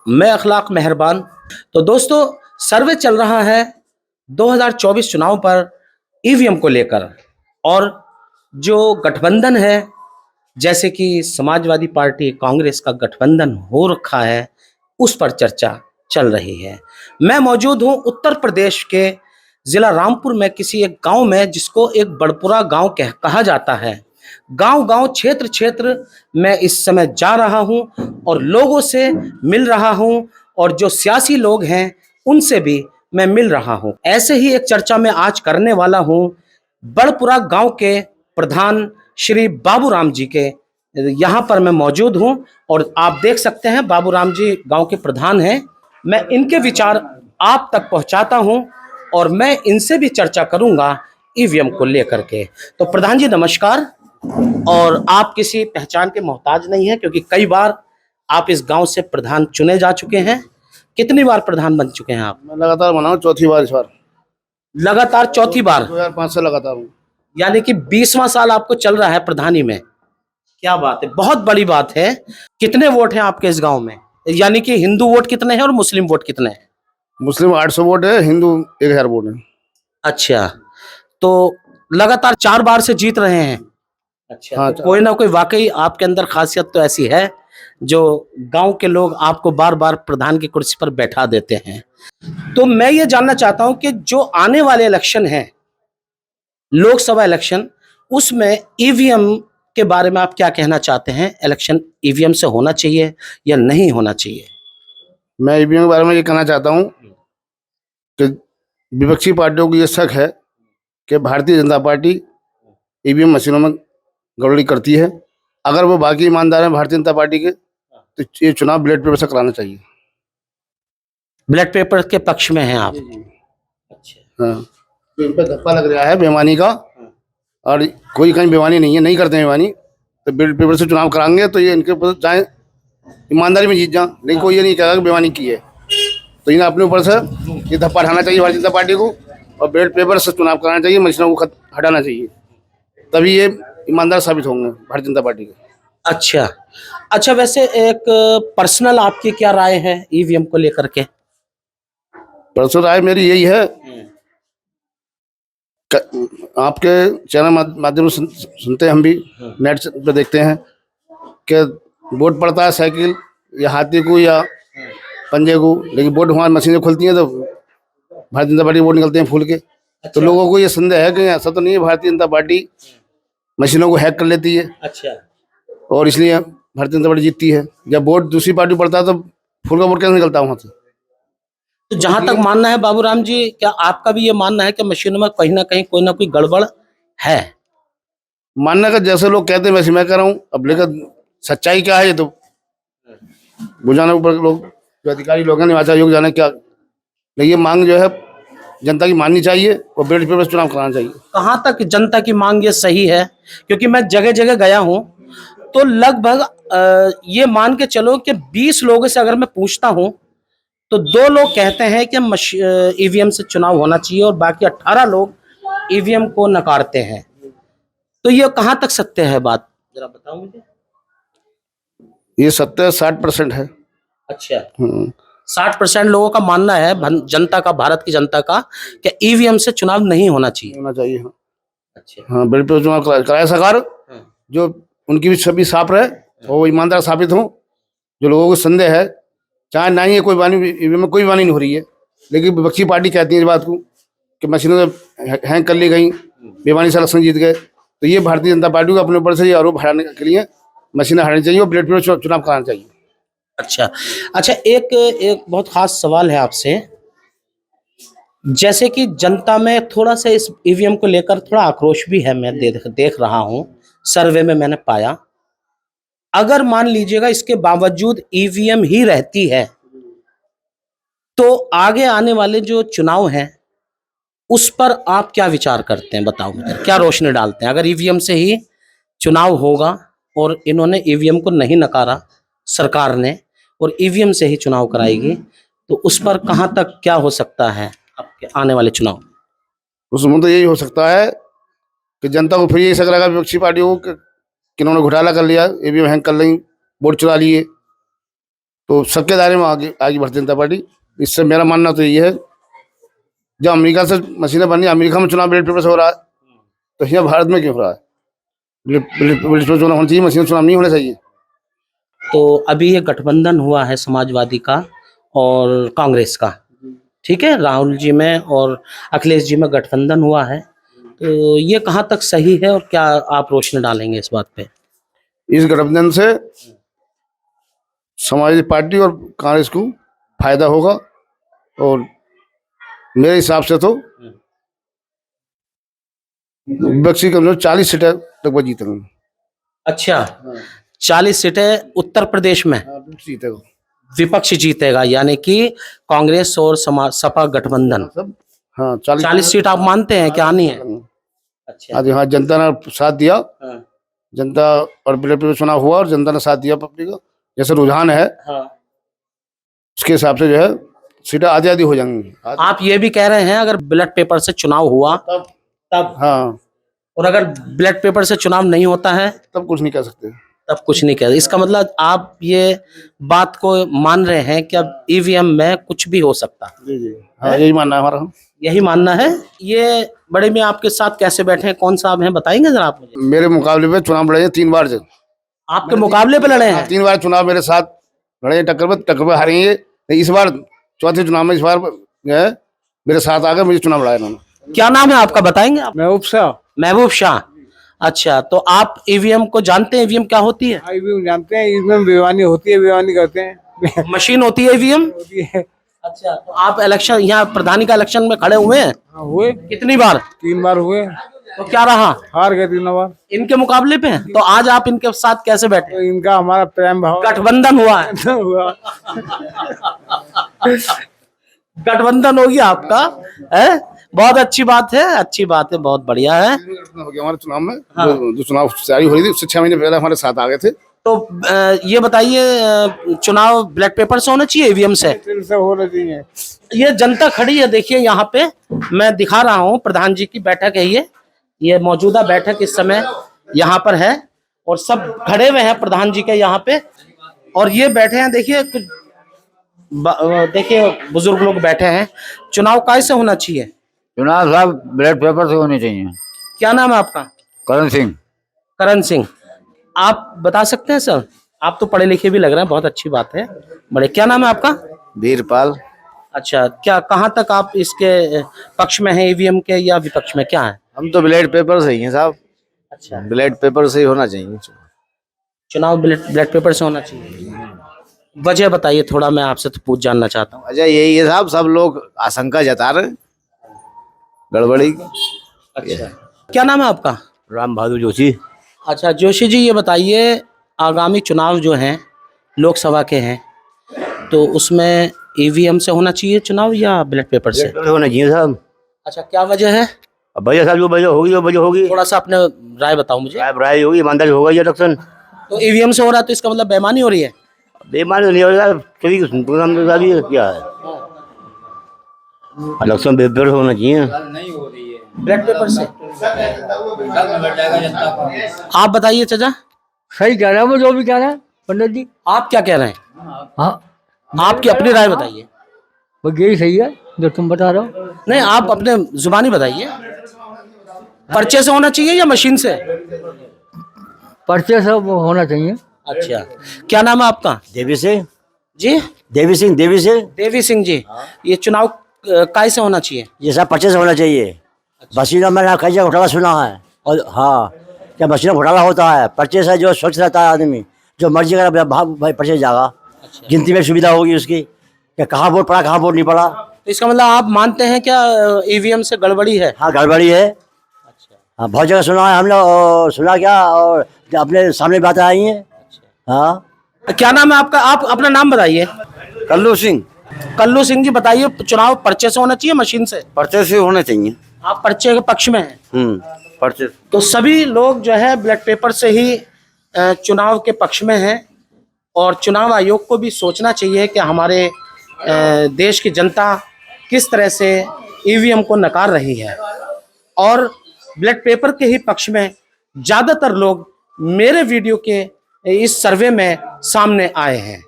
मैं अखलाक मेहरबान। तो दोस्तों, सर्वे चल रहा है 2024 चुनाव पर ईवीएम को लेकर, और जो गठबंधन है, जैसे कि समाजवादी पार्टी कांग्रेस का गठबंधन हो रखा है, उस पर चर्चा चल रही है। मैं मौजूद हूं उत्तर प्रदेश के जिला रामपुर में किसी एक गांव में, जिसको एक बड़पुरा गांव कहा जाता है। गांव गांव क्षेत्र क्षेत्र मैं इस समय जा रहा हूं और लोगों से मिल रहा हूं, और जो सियासी लोग हैं उनसे भी मैं मिल रहा हूं। ऐसे ही एक चर्चा मैं आज करने वाला हूं बड़पुरा गांव के प्रधान श्री बाबूराम जी के। यहाँ पर मैं मौजूद हूं और आप देख सकते हैं बाबूराम जी गांव के प्रधान हैं। मैं इनके विचार आप तक पहुंचाता हूं और मैं इनसे भी चर्चा करूंगा ईवीएम को लेकर के। तो प्रधान जी नमस्कार। और आप किसी पहचान के मोहताज नहीं हैं, क्योंकि कई बार आप इस गांव से प्रधान चुने जा चुके हैं। कितनी बार प्रधान बन चुके हैं आप? मैं लगातार बना हूँ, चौथी बार इस बार। लगातार चौथी बार? 2005 से लगातार हूँ। यानी कि 20वां साल आपको चल रहा है प्रधानी में। क्या बात है, बहुत बड़ी बात है। कितने वोट हैं आपके इस गांव में? यानी कि हिंदू वोट कितने हैं और मुस्लिम वोट कितने हैं? मुस्लिम 800 वोट है, हिंदू 1000 वोट है। अच्छा, तो लगातार 4 बार से जीत रहे हैं। अच्छा, हाँ, तो कोई ना कोई वाकई आपके अंदर खासियत तो ऐसी है जो गांव के लोग आपको बार बार प्रधान की कुर्सी पर बैठा देते हैं। तो मैं ये जानना चाहता हूं कि जो आने वाले इलेक्शन हैं, लोकसभा इलेक्शन, उसमें ईवीएम के बारे में आप क्या कहना चाहते हैं? इलेक्शन ईवीएम से होना चाहिए या नहीं होना चाहिए? मैं ईवीएम के बारे में ये कहना चाहता हूँ कि विपक्षी पार्टियों को ये शक है कि भारतीय जनता पार्टी ईवीएम मशीनों में गड़बड़ी करती है। अगर वो बाकी ईमानदार हैं भारतीय जनता पार्टी के, तो ये चुनाव बैलेट पेपर से कराना चाहिए। ब्लैक पेपर के पक्ष में हैं आप? अच्छा। हाँ, तो इन पर धप्पा लग रहा है बेईमानी का, और कोई कहीं बेईमानी नहीं है, नहीं करते हैं बेईमानी। तो बैलेट पेपर से चुनाव कराएंगे तो ये इनके ऊपर चाहे ईमानदारी में जीत जाए, लेकिन कोई ये नहीं कहेगा कि बेईमानी की है। तो इन्हें अपने ऊपर से ये धप्पा हटाना चाहिए भारतीय जनता पार्टी को, और बैलेट पेपर से चुनाव कराना चाहिए, मशीनों को हटाना चाहिए। तभी ये ईमानदार साबित होंगे भारतीय जनता पार्टी के। अच्छा अच्छा, वैसे एक पर्सनल आपकी क्या राय है ईवीएम को लेकर के? परसों राय मेरी यही है, आपके चैनल माध्यम से सुनते हैं हम भी, नेट पे देखते हैं कि वोट पड़ता है साइकिल या हाथी को या पंजे को, लेकिन वोट हमारी मशीनें खुलती हैं तो भारतीय जनता पार्टी वोट निकलते हैं फूल के। तो लोगों को ये संदेह है कि ऐसा तो नहीं है, भारतीय जनता पार्टी मशीनों को हैक कर लेती है। अच्छा, और इसलिए भारतीय जनता पार्टी जीतती है। जब वोट दूसरी पार्टी पड़ता है तो फूल का वोट कैसे निकलता है वहाँ से? तो जहां तक मानना है बाबूराम जी, क्या आपका भी ये मानना है कि मशीनों में कहीं ना कहीं कोई ना कोई गड़बड़ है? मानने का जैसे लोग कहते हैं वैसे मैं कह रहा हूँ। अब लेकिन सच्चाई क्या है ये तो बुझाने ऊपर लोग, जो अधिकारी लोग हैं, निर्वाचन आयोग जाने क्या। लेकिन ये मांग जो है जनता की माननी चाहिए और बैलेट पेपर से चुनाव कराना चाहिए। कहाँ तक जनता की मांग ये सही है? क्योंकि मैं जगह जगह गया हूँ, तो लगभग ये मान के चलो कि 20 लोगों से अगर मैं पूछता हूँ तो 2 लोग कहते हैं कि ईवीएम से चुनाव होना चाहिए, और बाकी 18 लोग ईवीएम को नकारते हैं। तो ये कहाँ तक सत्य है बात, जरा बताओ मुझे। ये सत्य 60% है। अच्छा, 60% लोगों का मानना है, जनता का, भारत की जनता का, कि ईवीएम से चुनाव नहीं होना चाहिए। होना चाहिए, हाँ। अच्छा, हाँ, बैलेट पेपर चुनाव कराए सरकार, जो उनकी भी छवि साफ रहे और वो ईमानदार साबित हो। जो लोगों को संदेह है, चाहे नहीं है कोई वानी, ईवीएम में कोई वानी नहीं हो रही है, लेकिन विपक्षी पार्टी कहती है इस बात को कि मशीनों से हैंग कर ली गई, बेईमानी से इलेक्शन जीत गए। तो ये भारतीय जनता पार्टी को अपने ऊपर से ये आरोप हटाने के लिए मशीनें हटानी चाहिए और बैलेट पेपर चुनाव कराना चाहिए। अच्छा अच्छा, एक बहुत खास सवाल है आपसे। जैसे कि जनता में थोड़ा सा इस ईवीएम को लेकर थोड़ा आक्रोश भी है, मैं देख रहा हूं, सर्वे में मैंने पाया। अगर मान लीजिएगा इसके बावजूद ईवीएम ही रहती है, तो आगे आने वाले जो चुनाव हैं उस पर आप क्या विचार करते हैं? बताओ मुझे, क्या रोशनी डालते हैं? अगर ईवीएम से ही चुनाव होगा और इन्होंने ईवीएम को नहीं नकारा सरकार ने, और ईवीएम से ही चुनाव कराएगी, तो उस पर कहाँ तक क्या हो सकता है आपके आने वाले चुनाव? उसमें तो यही हो सकता है कि जनता को फिर यही शक रहेगा विपक्षी पार्टियों को कि इन्होंने घोटाला कर लिया, ईवीएम हैंग कर ली, वोट चुरा लिए। तो सबके दायरे में आगे आगे भारतीय जनता पार्टी। इससे मेरा मानना तो ये है, जब अमेरिका से मशीनें बनी, अमेरिका में चुनाव बैलेट पेपर से हो रहा है, तो यहाँ भारत में क्यों हो रहा है? बैलेट पेपर चुनाव होना चाहिए, मशीन चुनाव नहीं होना चाहिए। तो अभी ये गठबंधन हुआ है समाजवादी का और कांग्रेस का, ठीक है, राहुल जी में और अखिलेश जी में गठबंधन हुआ है, तो ये कहाँ तक सही है और क्या आप रोशनी डालेंगे इस बात पे? इस गठबंधन से समाजवादी पार्टी और कांग्रेस को फायदा होगा, और मेरे हिसाब से तो विपक्षी कमजोर 40 सीटें लगभग जीतेंगे। अच्छा, 40 सीटें उत्तर प्रदेश में जीतेगा विपक्ष जीतेगा, यानी कि कांग्रेस और सपा गठबंधन। सब। हाँ, 40 सीट आप मानते हैं कि आनी है? अच्छा। आज हाँ, जनता ने साथ दिया, हाँ। जनता और बैलेट पेपर चुनाव हुआ और जनता ने साथ दिया पब्लिक का, जैसे रुझान है हाँ। उसके हिसाब से जो है सीटें आधी आधी हो जाएंगी। आप ये भी कह रहे हैं अगर बैलेट पेपर से चुनाव हुआ तब, हाँ, और अगर बैलेट पेपर से चुनाव नहीं होता है तब कुछ नहीं कह सकते। तब कुछ नहीं कह। इसका मतलब आप ये बात को मान रहे हैं कि अब ईवीएम में कुछ भी हो सकता है? जी जी, हाँ, यही मानना है हमारा। यही मानना है। ये बड़े में आपके साथ कैसे बैठे हैं, कौन साहब हैं, बताएंगे जरा आप मुझे? मेरे मुकाबले में चुनाव लड़े हैं 3 बार से। आपके मुकाबले पे लड़े हैं? 3 बार चुनाव मेरे साथ लड़े हैं, टक्कर पे हारे हैं। इस बार चौथे चुनाव में इस बार जो है मेरे साथ आकर मुझे चुनाव लड़ाया इन्होंने। क्या नाम है आपका, बताएंगे आप? महबूब शाह। महबूब शाह। अच्छा, तो आप ईवीएम को जानते हैं? ईवीएम क्या होती है? ईवीएम जानते हैं, ईवीएम बेईमानी होती है, बेईमानी करते हैं। मशीन होती है ईवीएम? होती है। अच्छा, तो आप इलेक्शन, यहाँ प्रधानी का इलेक्शन में खड़े हुए हैं? हाँ, हुए कितनी बार? 3 बार हुए, तो क्या रहा? हार गए 3 बार। इनके मुकाबले पे? तो आज आप इनके साथ कैसे बैठे? तो इनका हमारा प्रेम भाव गठबंधन हुआ है? हुआ। गठबंधन हो गया आपका है? बहुत अच्छी बात है, अच्छी बात है, बहुत बढ़िया है। हो गया हमारे चुनाव में। हाँ। जो चुनाव तैयारी हो रही थी उससे 6 महीने पहले हमारे साथ आ गए थे। तो ये बताइए, चुनाव बैलेट पेपर से होना चाहिए ईवीएम से? से होना चाहिए। ये जनता खड़ी है, देखिए यहाँ पे मैं दिखा रहा हूँ, प्रधान जी की बैठक है ये मौजूदा बैठक इस समय यहाँ पर है, और सब खड़े हुए हैं प्रधान जी के यहाँ पे, और ये बैठे हैं। देखिए देखिए बुजुर्ग लोग बैठे हैं। चुनाव कैसे होना चाहिए? चुनाव साहब बैलेट पेपर से होने चाहिए। क्या नाम है आपका? करण सिंह। करण सिंह। आप बता सकते हैं सर? आप तो पढ़े लिखे भी लग रहे हैं, बहुत अच्छी बात है, बड़े। क्या नाम है आपका? वीरपाल। अच्छा, क्या कहाँ तक आप इसके पक्ष में हैं, ईवीएम के, या विपक्ष में, क्या है? हम तो बैलेट पेपर से ही हैं साहब। अच्छा, बैलेट पेपर से ही होना चाहिए चुनाव बैलेट पेपर से होना चाहिए। वजह बताइए थोड़ा, मैं आपसे तो पूछ जानना चाहता हूँ। वजह यही है साहब, सब लोग आशंका जता रहे गड़बड़ी। अच्छा, क्या नाम है आपका? राम बहादुर जोशी। अच्छा जोशी जी, ये बताइए आगामी चुनाव जो हैं लोकसभा के हैं, तो उसमें ईवीएम से होना चाहिए चुनाव या बैलेट पेपर से? होना चाहिए साहब। अच्छा, क्या वजह है? अब भैया साहब जो वजह होगी वो वजह होगी। थोड़ा सा अपने राय बताओ मुझे। राय होगी, ईमानदारी होगा ये इलेक्शन। तो ईवीएम से हो रहा है तो इसका मतलब बेईमानी हो रही है? बेईमानी नहीं होगा, सभी प्रोग्राम क्या है, इलेक्शन पेपर होना चाहिए। बैलेट पेपर से। आप बताइए चाचा। सही कह रहे हैं वो, जो भी कह रहे हैं पंडित जी। आप क्या कह रहे हैं? हाँ, आपकी अपनी राय बताइए। वो यही सही है जो तुम बता रहे हो। नहीं, आप अपने जुबानी बताइए। पर्चे से होना चाहिए या मशीन से? पर्चे से वो होना चाहिए। अच्छा, क्या नाम है आपका? देवी सिंह। जी, देवी सिंह। देवी सिंह। देवी सिंह जी। ये चुनाव काय से होना चाहिए? ये सब पर्चे से होना चाहिए। मशीनों में ना कई जगह घोटाला सुना है, और हाँ, क्या मशीनों घोटाला होता है। पर्चे से जो स्वच्छ रहता है आदमी, जो मर्जी कर भाई पर्चे जाएगा। अच्छा। गिनती में सुविधा होगी उसकी, कि कहाँ वोट पड़ा कहाँ वोट नहीं पड़ा। तो इसका मतलब आप मानते हैं क्या ईवीएम से गड़बड़ी है? हाँ, गड़बड़ी है। अच्छा। हाँ, बहुत जगह सुना है हम लोग, और सुना क्या, और अपने सामने बातें आई हैं। हाँ। क्या नाम है आपका? आप अपना नाम बताइए। कल्लू सिंह। कल्लू सिंह जी, बताइए चुनाव पर्चे से होना चाहिए मशीन से? पर्चे से होना चाहिए। आप पर्चे के पक्ष में हैं? पर्चे। तो सभी लोग जो है बैलेट पेपर से ही चुनाव के पक्ष में हैं, और चुनाव आयोग को भी सोचना चाहिए कि हमारे देश की जनता किस तरह से ईवीएम को नकार रही है, और बैलेट पेपर के ही पक्ष में ज़्यादातर लोग मेरे वीडियो के इस सर्वे में सामने आए हैं।